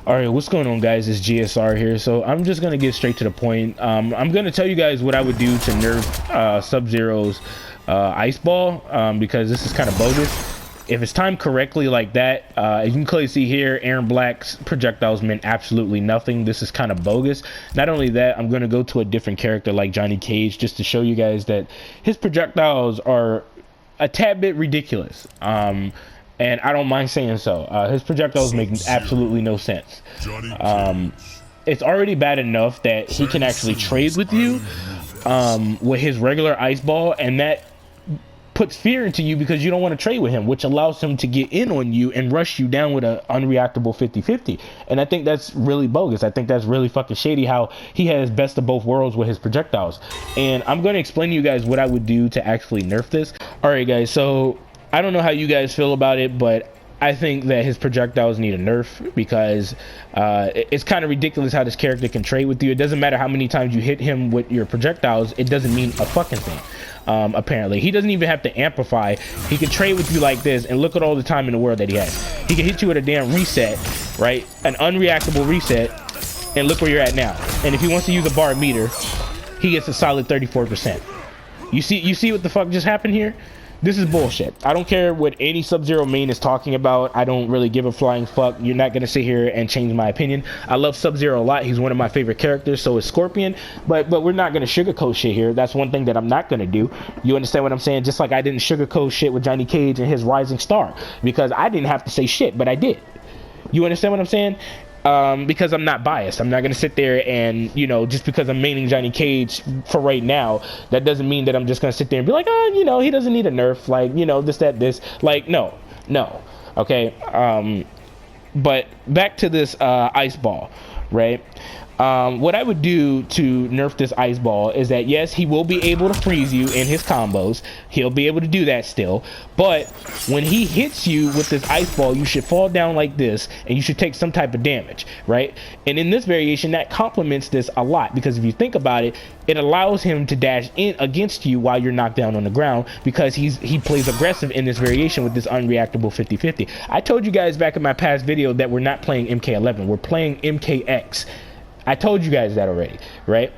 All right, what's going on, guys? It's GSR here. So I'm just gonna get straight to the point. I'm gonna tell you guys what I would do to nerf Sub-Zero's ice ball, because this is kind of bogus. If it's timed correctly like that, as you can clearly see here, Aaron Black's projectiles meant absolutely nothing. This is kind of bogus. Not only that, I'm gonna go to a different character like Johnny Cage just to show you guys that his projectiles are a tad bit ridiculous. And I don't mind saying so. His projectiles make absolutely no sense. It's already bad enough that he can actually trade with you with his regular ice ball, and that puts fear into you because you don't want to trade with him, which allows him to get in on you and rush you down with an unreactable 50-50. And I think that's really bogus. I think that's really fucking shady how he has best of both worlds with his projectiles. And I'm going to explain to you guys what I would do to actually nerf this. All right, guys, so I don't know how you guys feel about it, but I think that his projectiles need a nerf because it's kind of ridiculous how this character can trade with you. It doesn't matter how many times you hit him with your projectiles, it doesn't mean a fucking thing. Apparently he doesn't even have to amplify. He can trade with you like this, and look at all the time in the world that he has. He can hit you with a damn reset, right? An unreactable reset, and look where you're at now. And if he wants to use a bar meter, he gets a solid 34%. You see what the fuck just happened here? This is bullshit. I don't care what any Sub-Zero main is talking about. I don't really give a flying fuck. You're not going to sit here and change my opinion. I love Sub-Zero a lot. He's one of my favorite characters. So is Scorpion. But we're not going to sugarcoat shit here. That's one thing that I'm not going to do. You understand what I'm saying? Just like I didn't sugarcoat shit with Johnny Cage and his Rising Star. Because I didn't have to say shit, but I did. You understand what I'm saying? Because I'm not biased. I'm not going to sit there and, you know, just because I'm maining Johnny Cage for right now, that doesn't mean that I'm just going to sit there and be like, oh, you know, he doesn't need a nerf, like, you know, this. Like, no. Okay. But back to this ice ball, right? What I would do to nerf this ice ball is that, yes, he will be able to freeze you in his combos. He'll be able to do that still. But when he hits you with this ice ball, you should fall down like this, and you should take some type of damage, right? And in this variation, that complements this a lot, because if you think about it, it allows him to dash in against you while you're knocked down on the ground, because he plays aggressive in this variation with this unreactable 50-50. I told you guys back in my past video that we're not playing MK11. We're playing MKX. I told you guys that already, right?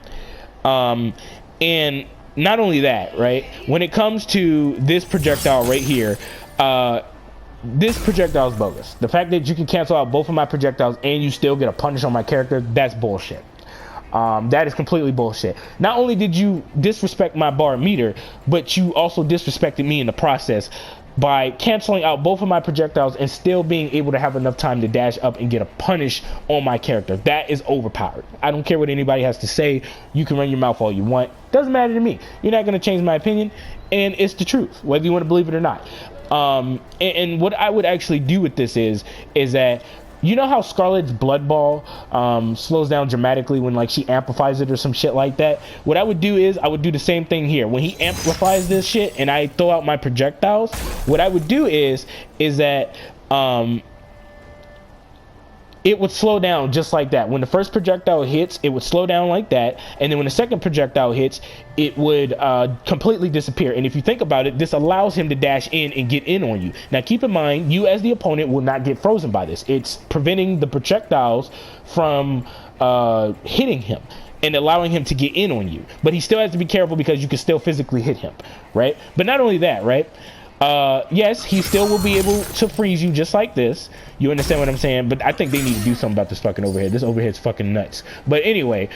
And not only that, right? When it comes to this projectile right here, this projectile is bogus. The fact that you can cancel out both of my projectiles and you still get a punish on my character, that's bullshit. That is completely bullshit. Not only did you disrespect my bar meter, but you also disrespected me in the process by canceling out both of my projectiles and still being able to have enough time to dash up and get a punish on my character. That is overpowered. I don't care what anybody has to say. You can run your mouth all you want. Doesn't matter to me. You're not going to change my opinion, and it's the truth, whether you want to believe it or not. And what I would actually do with this is that, you know how Scarlet's blood ball slows down dramatically when, like, she amplifies it or some shit like that? What I would do is I would do the same thing here. When he amplifies this shit and I throw out my projectiles, what I would do is that it would slow down just like that. When the first projectile hits, it would slow down like that, and then when the second projectile hits, it would completely disappear. And if you think about it, this allows him to dash in and get in on you. Now keep in mind, you as the opponent will not get frozen by this. It's preventing the projectiles from hitting him and allowing him to get in on you. But he still has to be careful because you can still physically hit him, right? But not only that, right? Yes, he still will be able to freeze you just like this. You understand what I'm saying? But I think they need to do something about this fucking overhead. This overhead's fucking nuts. But anyway,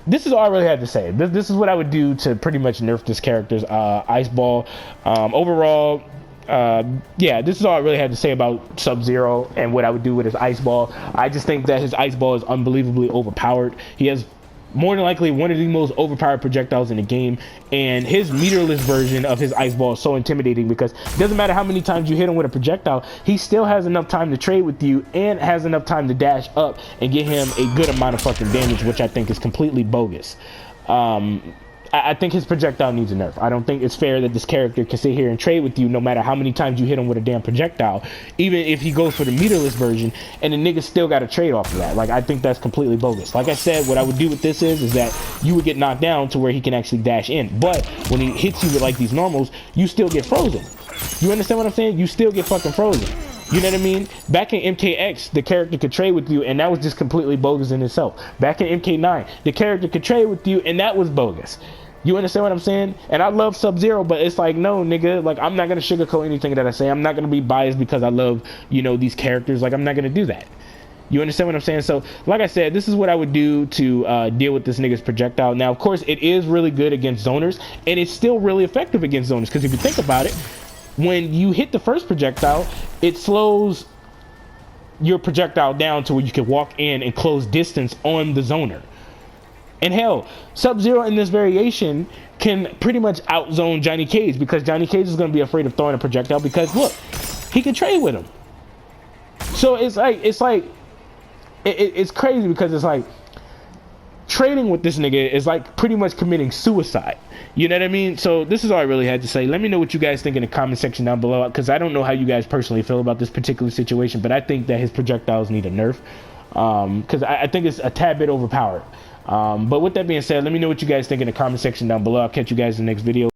this is all I really have to say. This is what I would do to pretty much nerf this character's ice ball. Overall, yeah, this is all I really had to say about Sub-Zero and what I would do with his ice ball. I just think that his ice ball is unbelievably overpowered. He has more than likely one of the most overpowered projectiles in the game, and his meterless version of his ice ball is so intimidating because it doesn't matter how many times you hit him with a projectile, he still has enough time to trade with you and has enough time to dash up and get him a good amount of fucking damage, which I think is completely bogus. I think his projectile needs a nerf. I don't think it's fair that this character can sit here and trade with you no matter how many times you hit him with a damn projectile, even if he goes for the meterless version, and the nigga still got to trade off of that. Like, I think that's completely bogus. Like I said, what I would do with this is that you would get knocked down to where he can actually dash in. But when he hits you with, like, these normals, you still get frozen. You understand what I'm saying? You still get fucking frozen. You know what I mean? Back in MKX, the character could trade with you, and that was just completely bogus in itself. Back in MK9, the character could trade with you, and that was bogus. You understand what I'm saying? And I love Sub-Zero, but it's like, no, nigga, like, I'm not going to sugarcoat anything that I say. I'm not going to be biased because I love, you know, these characters. Like, I'm not going to do that. You understand what I'm saying? So, like I said, this is what I would do to deal with this nigga's projectile. Now, of course, it is really good against zoners, and it's still really effective against zoners, because if you think about it, when you hit the first projectile, it slows your projectile down to where you can walk in and close distance on the zoner. And hell, Sub-Zero in this variation can pretty much outzone Johnny Cage, because Johnny Cage is going to be afraid of throwing a projectile because, look, he can trade with him. So it's crazy, because it's like trading with this nigga is like pretty much committing suicide. You know what I mean? So this is all I really had to say. Let me know what you guys think in the comment section down below, because I don't know how you guys personally feel about this particular situation, but I think that his projectiles need a nerf, because I think it's a tad bit overpowered. But with that being said, let me know what you guys think in the comment section down below. I'll catch you guys in the next video.